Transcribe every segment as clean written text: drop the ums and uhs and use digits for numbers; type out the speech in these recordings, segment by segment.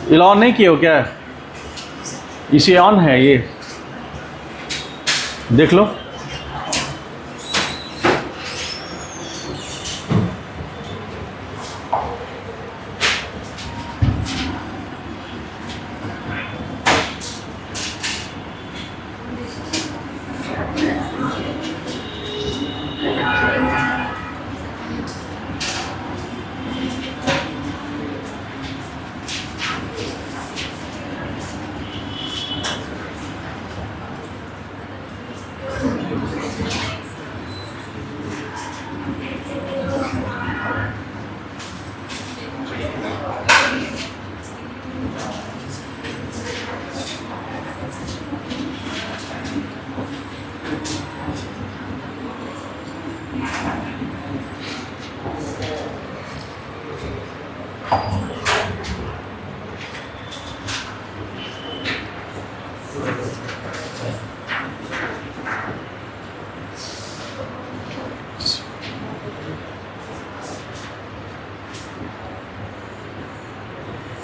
ये ऑन नहीं किए हो क्या? इसे ऑन है ये, देख लो।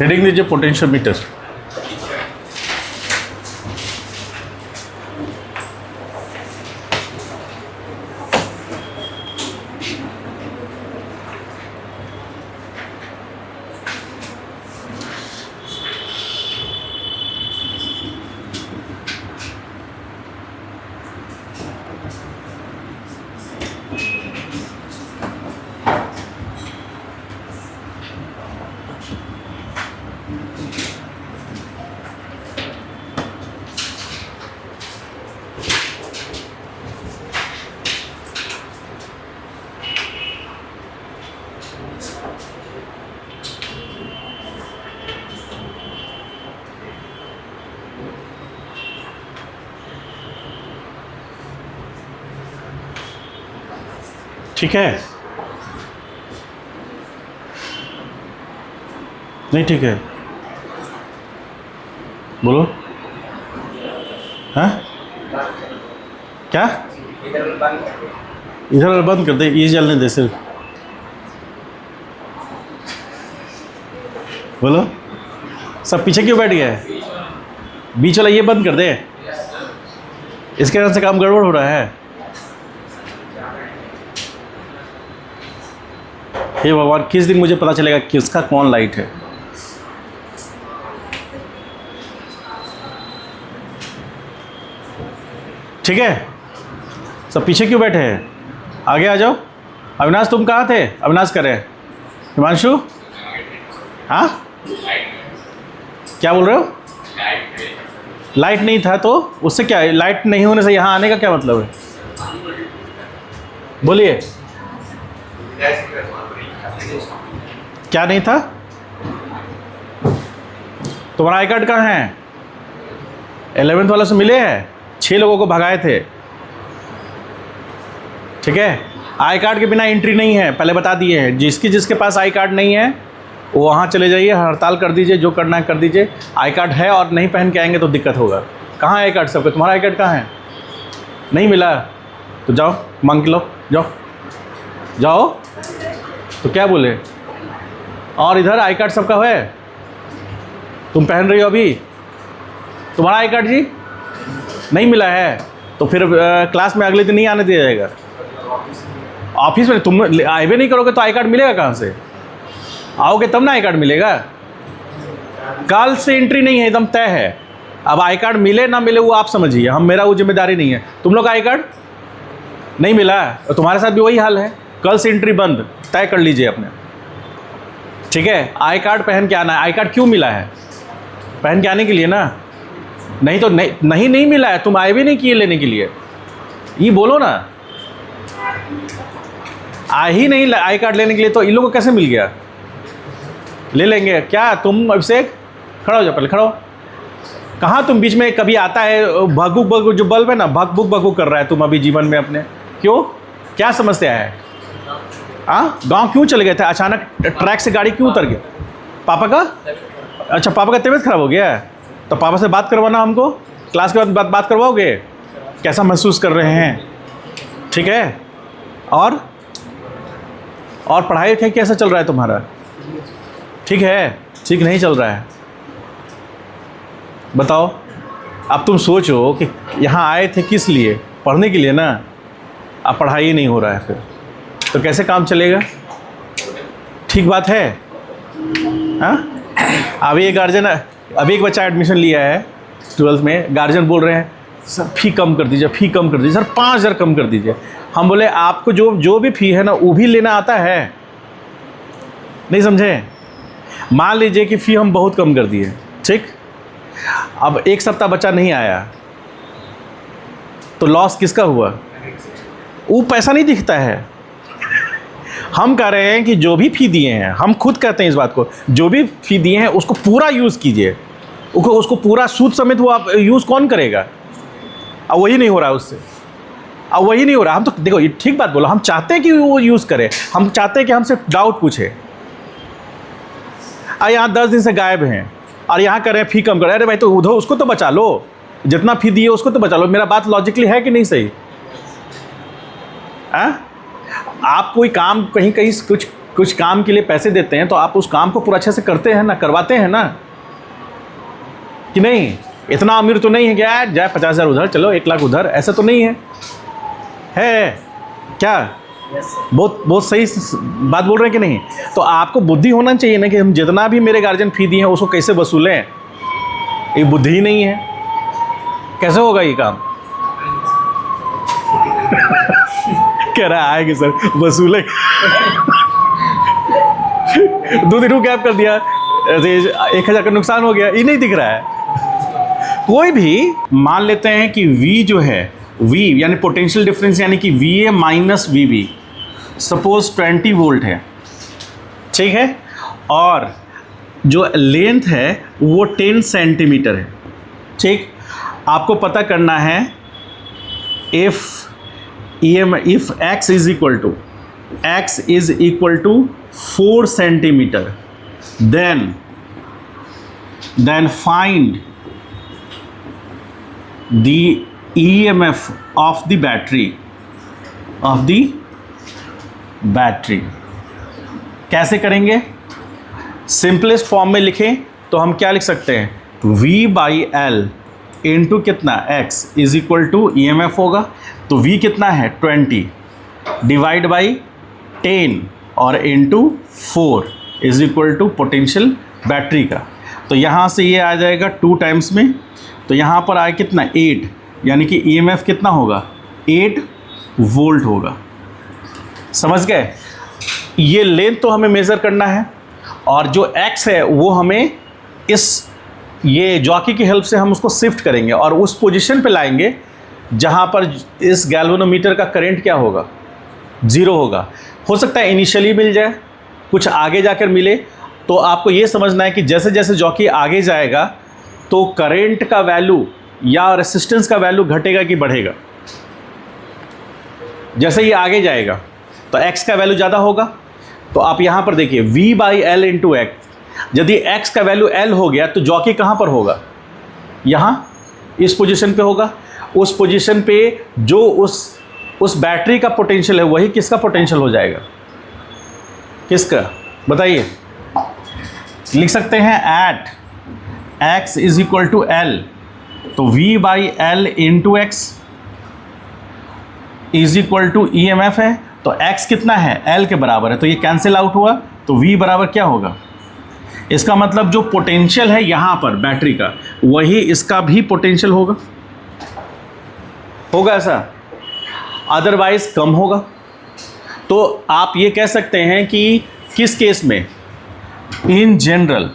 रीडिंग दीजिए पोटेंशियोमीटर। ठीक है? नहीं ठीक है? बोलो। हाँ क्या? इधर बंद कर दे, ये जलने दे सिर्फ। बोलो। सब पीछे क्यों बैठ गया है? बीच वाला ये बंद कर दे, इसके कारण से काम गड़बड़ हो रहा है। हे भगवान, किस दिन मुझे पता चलेगा किसका कौन लाइट है। ठीक है? सब पीछे क्यों बैठे हैं? आगे आ जाओ। अविनाश तुम कहाँ थे? अविनाश करे। हिमांशु? हाँ क्या बोल रहे हो? लाइट नहीं था तो उससे क्या है? लाइट नहीं होने से यहाँ आने का क्या मतलब है? बोलिए। क्या नहीं था? तुम्हारा आई कार्ड कहाँ है? 11th वाला से मिले हैं, 6 लोगों को भगाए थे। ठीक है? आई कार्ड के बिना एंट्री नहीं है, पहले बता दिए हैं। जिसके पास आई कार्ड नहीं है वो वहाँ चले जाइए, हड़ताल कर दीजिए, जो करना है कर दीजिए। आई कार्ड है और नहीं पहन के आएंगे तो दिक्कत होगा। कहाँ है आई कार्ड सबका? तुम्हारा आई कार्ड कहाँ है? नहीं मिला तो जाओ मांग के लो, जाओ जाओ। तो क्या बोले? और इधर आई कार्ड सबका है, तुम पहन रही हो अभी। तुम्हारा आई कार्ड जी नहीं मिला है तो फिर क्लास में अगले दिन नहीं आने दिया जाएगा। ऑफिस में तुम आए भी नहीं करोगे तो आई कार्ड मिलेगा कहाँ से? आओगे तब ना आई कार्ड मिलेगा। कल से एंट्री नहीं है, एकदम तय है। अब आई कार्ड मिले ना मिले वो आप समझिए, हम मेरा वो जिम्मेदारी नहीं है। तुम लोग का आई कार्ड नहीं मिला और तुम्हारे साथ भी वही हाल है। कल से एंट्री बंद, तय कर लीजिए अपने। ठीक है? आई कार्ड पहन के आना है। आई कार्ड क्यों मिला है? पहन के आने के लिए ना, नहीं तो नहीं मिला है। तुम आए भी नहीं किए लेने के लिए, ये बोलो ना। आए ही नहीं आई कार्ड लेने के लिए तो इन लोगों को कैसे मिल गया? ले लेंगे क्या? तुम अभिषेक खड़ा हो जाओ, पहले खड़ा हो। कहाँ तुम बीच में कभी आता है भगुक भगुक जो बल्ब है ना, भगबुक भगुक कर रहा है तुम अभी जीवन में अपने। क्यों? क्या समस्या है? हाँ, गांव क्यों चले गए थे अचानक? ट्रैक से गाड़ी क्यों उतर गया? पापा का? अच्छा, पापा का तबीयत खराब हो गया है तो पापा से बात करवाना हमको। क्लास के बाद बात करवाओगे कैसा महसूस कर रहे हैं। ठीक है? और पढ़ाई लिखाई कैसा चल रहा है तुम्हारा? ठीक है? ठीक नहीं चल रहा है? बताओ। अब तुम सोचो कि यहाँ आए थे किस लिए, पढ़ने के लिए ना। अब पढ़ाई ही नहीं हो रहा है फिर तो कैसे काम चलेगा? ठीक बात है। हाँ, अभी एक गार्जियन, अभी एक बच्चा एडमिशन लिया है 12th में, गार्जियन बोल रहे हैं सर फ़ी कम कर दीजिए, फ़ी कम कर दीजिए, सर 5,000 कम कर दीजिए। हम बोले आपको जो भी फ़ी है ना वो भी लेना आता है? नहीं समझे? मान लीजिए कि फ़ी हम बहुत कम कर दिए, ठीक, अब एक सप्ताह बच्चा नहीं आया तो लॉस किसका हुआ? वो पैसा नहीं दिखता है। हम कह रहे हैं कि जो भी फ़ी दिए हैं, हम खुद कहते हैं इस बात को, जो भी फ़ी दिए हैं उसको पूरा यूज़ कीजिए। उसको पूरा सूद समेत वो आप यूज़ कौन करेगा? अब वही नहीं हो रहा है उससे, अब वही नहीं हो रहा। हम तो देखो ये ठीक बात बोला, हम चाहते हैं कि वो यूज़ करे, हम चाहते हैं कि हमसे डाउट पूछे। यहाँ 10 दिन से गायब हैं और यहाँ कर रहे हैं फ़ी कम कर। अरे भाई तो उधर उसको तो बचा लो, जितना फ़ी दिए उसको तो बचा लो। मेरा बात लॉजिकली है कि नहीं सही? आप कोई काम कहीं कुछ काम के लिए पैसे देते हैं तो आप उस काम को पूरा अच्छे से करते हैं ना, करवाते हैं ना कि नहीं? इतना अमीर तो नहीं है क्या यार जाए 50,000 उधर, चलो 1 लाख उधर, ऐसा तो नहीं है क्या? बहुत सही बात बोल रहे हैं कि नहीं? तो आपको बुद्धि होना चाहिए ना कि हम जितना भी मेरे गार्जियन फ़ी दिए हैं उसको कैसे वसूलें। ये बुद्धि ही नहीं है, कैसे होगा ये काम? कह रहा है आएगी सर वसूले 2 दिन को गैप कर दिया, 1,000 का नुकसान हो गया, ये नहीं दिख रहा है। कोई भी मान लेते हैं कि V जो है, V यानी पोटेंशियल डिफरेंस यानी कि VA minus VB, suppose 20 volt है, ठीक है, और जो लेंथ है वो 10 सेंटीमीटर है, ठीक। आपको पता करना है if x is equal to 4 centimeter, then find the EMF of the battery कैसे करेंगे? सिंपलेस्ट फॉर्म में लिखें तो हम क्या लिख सकते हैं? V/L इंटू कितना x is equal to EMF होगा, तो V कितना है 20 डिवाइड बाई 10 और into 4 is equal to potential battery का। तो यहाँ से ये आ जाएगा 2 टाइम्स में, तो यहाँ पर आए कितना 8, यानी कि EMF कितना होगा 8 वोल्ट होगा। समझ गए? ये लेंथ तो हमें मेज़र करना है और जो x है वो हमें ये जॉकी की हेल्प से हम उसको शिफ्ट करेंगे और उस पोजीशन पे लाएंगे जहाँ पर इस गैल्वेनोमीटर का करंट क्या होगा 0 होगा। हो सकता है इनिशियली मिल जाए, कुछ आगे जाकर मिले। तो आपको ये समझना है कि जैसे जैसे जॉकी आगे जाएगा तो करंट का वैल्यू या रेसिस्टेंस का वैल्यू घटेगा कि बढ़ेगा। जैसे ये आगे जाएगा तो x का वैल्यू ज़्यादा होगा, तो आप यहाँ पर देखिए V/L इंटू एक्स। यदि x का वैल्यू L हो गया तो जॉकी कहाँ पर होगा? यहाँ इस पोजीशन पे होगा। उस पोजीशन पे जो उस बैटरी का पोटेंशियल है वही किसका पोटेंशियल हो जाएगा? किसका बताइए? लिख सकते हैं at x is equal to L, तो V/L into x is equal to EMF है, तो x कितना है L के बराबर है, तो ये कैंसिल आउट हुआ, तो V बराबर क्या होगा? इसका मतलब जो पोटेंशियल है यहाँ पर बैटरी का वही इसका भी पोटेंशियल होगा ऐसा, अदरवाइज कम होगा। तो आप ये कह सकते हैं कि किस केस में? इन जनरल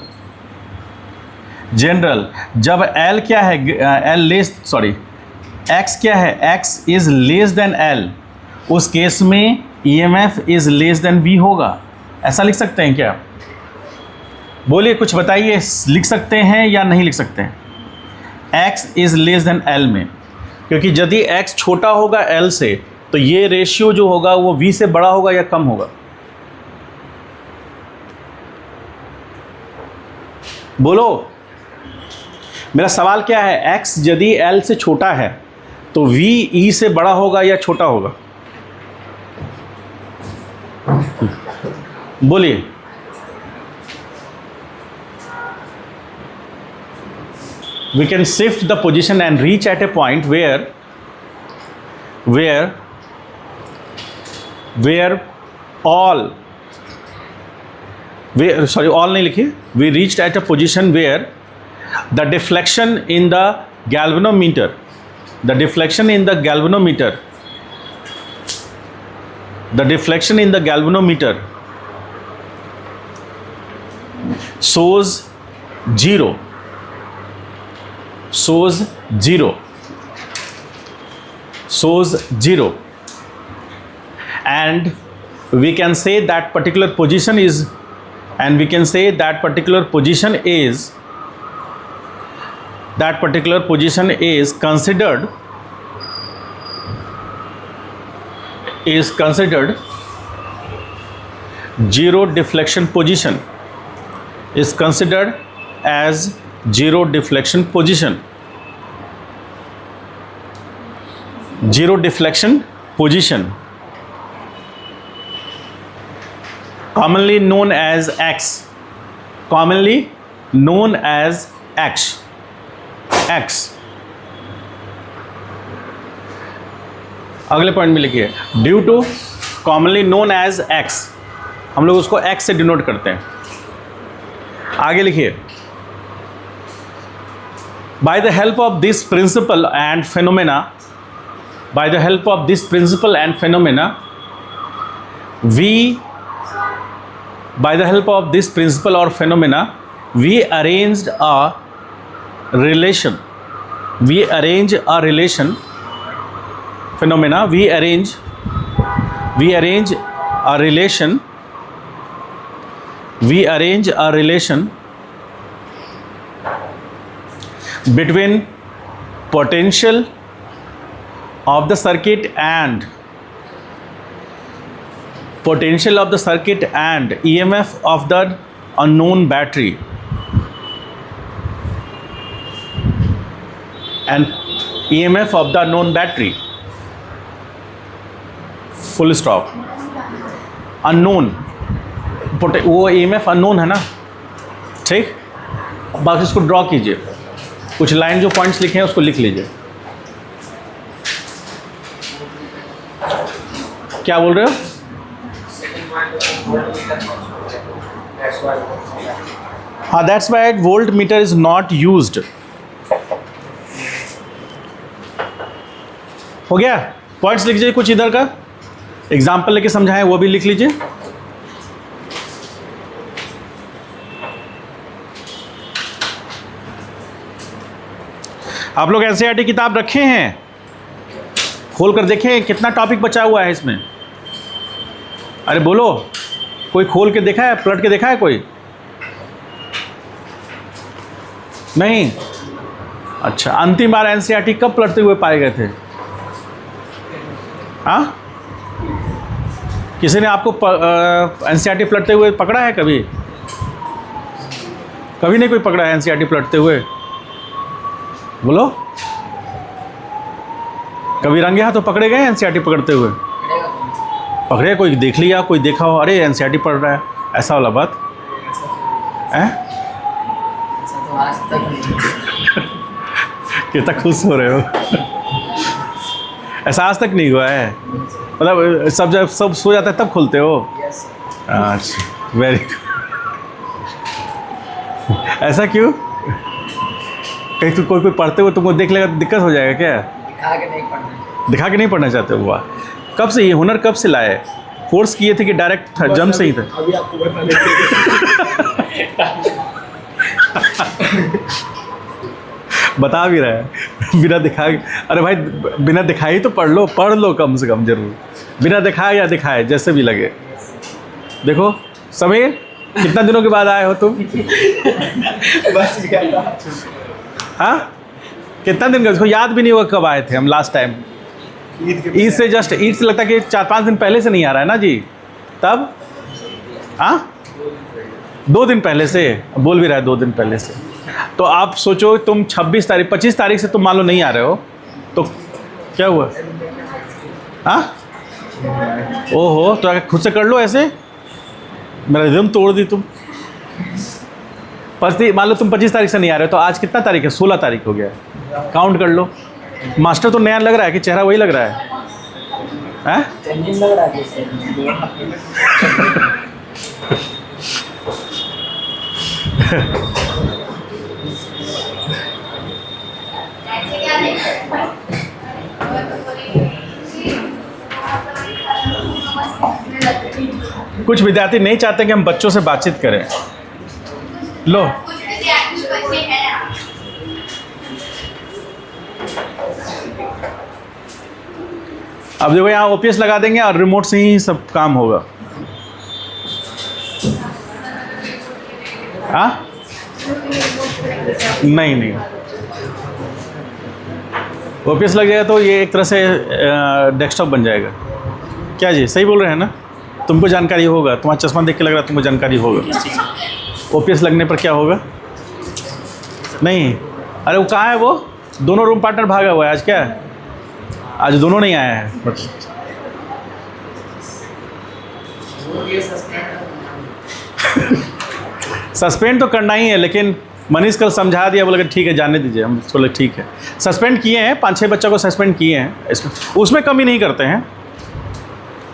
जब L क्या है, x क्या है, x is less than L, उस केस में EMF is less than V होगा। ऐसा लिख सकते हैं क्या? बोलिए, कुछ बताइए, लिख सकते हैं या नहीं लिख सकते हैं? x is less than L में, क्योंकि यदि x छोटा होगा L से तो ये रेशियो जो होगा वो V से बड़ा होगा या कम होगा? बोलो, मेरा सवाल क्या है? x यदि L से छोटा है तो V E से बड़ा होगा या छोटा होगा? बोलिए we can shift the position and reach at a point where all नहीं लिखिए, we reached at a position where the deflection in the galvanometer shows zero, and we can say that particular position is considered zero deflection position, is considered as zero deflection position. Zero deflection position, commonly known as X. अगले point में लिखिए, due to commonly known as X, हम लोग उसको X से denote करते हैं. आगे लिखिए, by the help of this principle and phenomena, we arrange a relation between potential of the circuit and EMF of the unknown battery, full stop. Unknown, वो EMF unknown है ना, ठीक. बाकी इसको ड्रॉ कीजिए, कुछ लाइन जो पॉइंट्स लिखे हैं उसको लिख लीजिए. क्या बोल रहे हो? हाँ, that's why volt meter is not used. हो गया? पॉइंट्स लिख लीजिए कुछ इधर का, एग्जाम्पल लेके समझाएं वो भी लिख लीजिए. आप लोग एनसीईआरटी किताब रखे हैं? खोल कर देखें कितना टॉपिक बचा हुआ है इसमें. अरे बोलो, कोई खोल के देखा है, पलट के देखा है कोई? नहीं. अच्छा, अंतिम बार एनसीईआरटी कब पलटते हुए पाए गए थे? हाँ, किसी ने आपको एनसीईआरटी पलटते हुए पकड़ा है कभी? कभी नहीं कोई पकड़ा है एनसीईआरटी पलटते हुए? बोलो, कभी रंगे हाथों पकड़े गए एनसीईआरटी पकड़ते हुए? पकड़े, कोई देख लिया, कोई देखा हो, अरे एनसीईआरटी पढ़ रहा है, ऐसा वाला बात है? कितना खुश हो रहे हो. ऐसा आज तक नहीं हुआ है? मतलब जब सब सो जाता है तब खोलते हो? अच्छा, वेरी गुड. ऐसा क्यों? कहीं तो कोई पढ़ते हुए तुमको देख लेगा तो दिक्कत हो जाएगा क्या? दिखा के नहीं पढ़ना चाहते हो? वाह, कब से ये हुनर कब से लाए? कोर्स किए थे कि डायरेक्ट जम से ही थे? अभी आपको बताने बता भी रहा है बिना दिखाए. अरे भाई, बिना दिखाई तो पढ़ लो कम से कम जरूर, बिना दिखाए या दिखाए जैसे भी लगे. देखो समीर, कितना दिनों के बाद आए हो तुम? हाँ, कितना दिन का, इसको याद भी नहीं होगा कब आए थे हम लास्ट टाइम. ईद से लगता है कि 4-5 दिन पहले से नहीं आ रहा है ना जी? तब हाँ, 2 दिन पहले से बोल भी रहा है, 2 दिन पहले से. तो आप सोचो, तुम 25 तारीख से तुम मान लो नहीं आ रहे हो तो क्या हुआ? हाँ, ओहो, तो खुद से कर लो ऐसे. मेरा रिदम तोड़ दी तुम. मान लो तुम 25 तारीख से नहीं आ रहे हो, तो आज कितना तारीख है? 16 तारीख हो गया है, काउंट कर लो। मास्टर तो नया लग रहा है कि चेहरा वही लग रहा है? हैं? लग रहा है। कुछ विद्यार्थी नहीं चाहते कि हम बच्चों से बातचीत करें। लो, अब देखो यहाँ ओपीएस लगा देंगे और रिमोट से ही सब काम होगा। हाँ, नहीं, ओपीएस लग जाएगा तो ये एक तरह से डेस्कटॉप बन जाएगा। क्या जी, सही बोल रहे हैं ना? तुमको जानकारी होगा, तुम्हारा चश्मा देख के लग रहा है तुमको जानकारी होगा। ओपीएस लगने पर क्या होगा? नहीं, अरे वो कहाँ है? वो दोनों रूम पार्टनर भागा हुआ है। आज क्या है? आज दोनों नहीं आए हैं। सस्पेंड तो करना ही है, लेकिन मनीष कल समझा दिया, बोला कि ठीक है जाने दीजिए। हम बोले ठीक है, सस्पेंड किए हैं, 5-6 बच्चों को सस्पेंड किए हैं। उसमें कमी नहीं करते हैं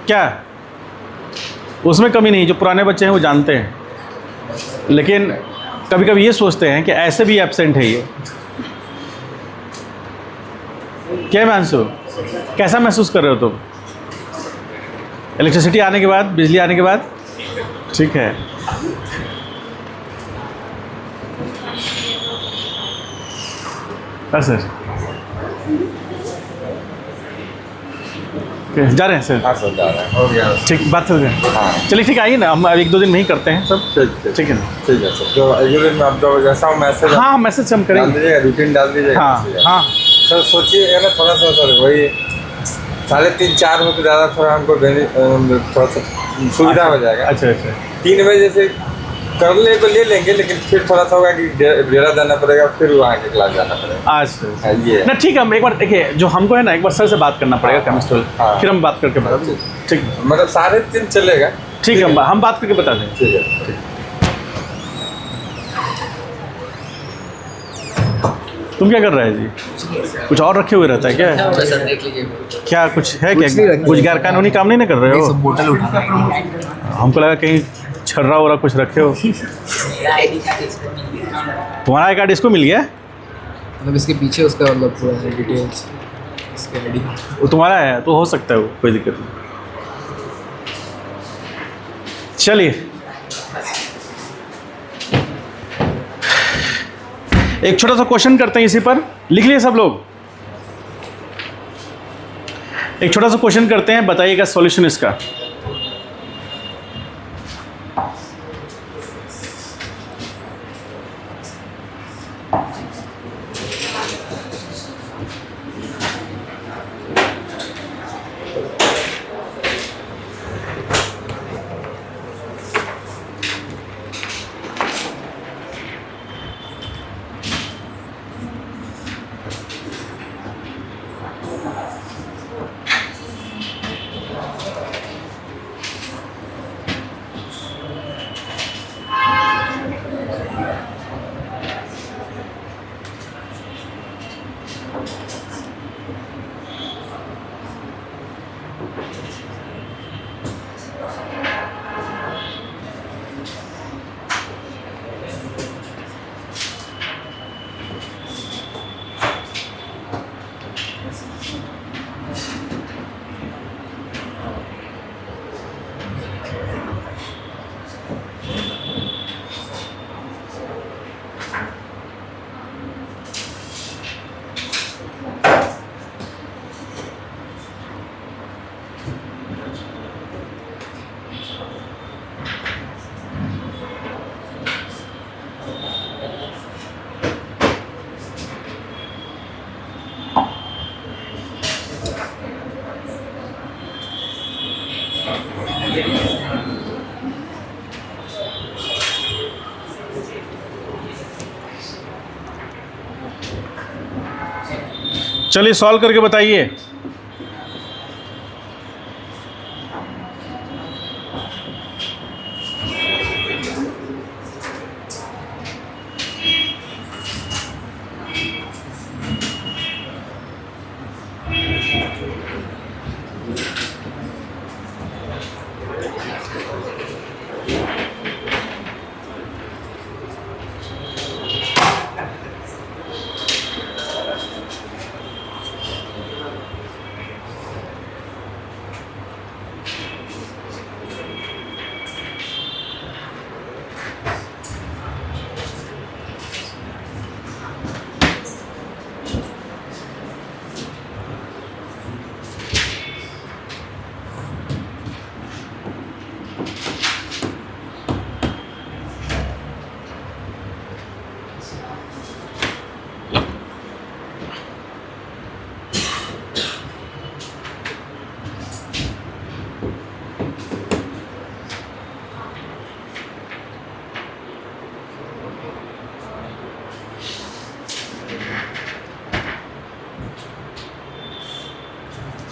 क्या? उसमें कमी नहीं, जो पुराने बच्चे हैं वो जानते हैं, लेकिन कभी कभी ये सोचते हैं कि ऐसे भी एब्सेंट है ये। क्या मानसू, कैसा महसूस कर रहे हो तुम? इलेक्ट्रिसिटी आने के बाद, बिजली आने के बाद? ठीक है। सर जा रहे हैं सर? हाँ सर, जा रहे हैं। हो गया ठीक, बात हो गई। हाँ चलिए ठीक है, आइए ना, हम 1-2 दिन में ही करते हैं सब। ठीक है ना? ठीक है सर, जो अगले दिन में आप जो जैसा मैसेज हाँ, मैसेज हम डाल करेंगे। दीजिएगा, रूटीन डाल दीजिएगा। हाँ, सर सोचिए ना थोड़ा सा, सर वही 3:30-4 हो तो ज़्यादा थोड़ा हमको थोड़ा सा सुविधा हो जाएगा। अच्छा। 3 बजे से करने को ले लेंगे, लेकिन फिर थोड़ा सा होगा कि डेरा जाना पड़ेगा, फिर वहाँ के क्लास जाना पड़ेगा। आज ये ना ठीक है, हम एक बार देखिए, जो हमको है ना, एक बार सर से बात करना पड़ेगा केमिस्ट्री, हाँ। फिर हम बात करके बता देंगे। ठीक है, मतलब 3:30 चलेगा। ठीक है, हम बात करके बता देंगे। ठीक है। तुम क्या कर रहा है जी? कुछ और रखे हुए रहता है क्या? देख लीजिए, क्या कुछ है क्या? कुछ गैर कानूनी काम नहीं ना कर रहे हो? बोतल उठा हमको लगा कहीं छर्रा वरा कुछ रखे हो। तुम्हारा आई कार्ड इसको मिल गया? मतलब इसके पीछे उसका मतलब पूरा है डिटेल्स, इसके आईडी। वो तुम्हारा है तो हो सकता है, वो कोई दिक्कत नहीं। चलिए, एक छोटा सा क्वेश्चन करते हैं इसी पर। लिख लिए सब लोग? एक छोटा सा क्वेश्चन करते हैं, बताइएगा सॉल्यूशन इसका। चलिए सॉल्व करके बताइए।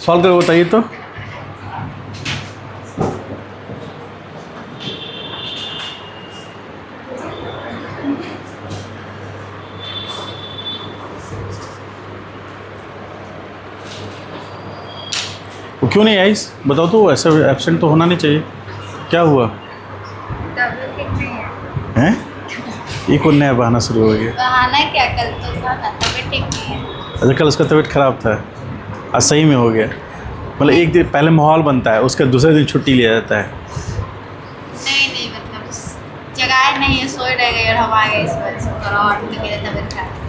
सॉल्व करके बताइए तो। वो क्यों नहीं आई? बताओ तो, ऐसे एब्सेंट तो होना नहीं चाहिए। क्या हुआ तबीयत ठीक नहीं है। हैं? ये कौन नया बहाना शुरू हो गया? बहाना क्या, कल तो था ना, तबीयत ठीक नहीं है। अच्छा, कल उसका तबीयत ख़राब था, आज सही में हो गया। मतलब एक दिन पहले माहौल बनता है, उसके दूसरे दिन छुट्टी लिया जाता है। नहीं मतलब जगह नहीं है, सोए रह गए और हम आ गए इस वजह से, और मेरा तबीयत खराब।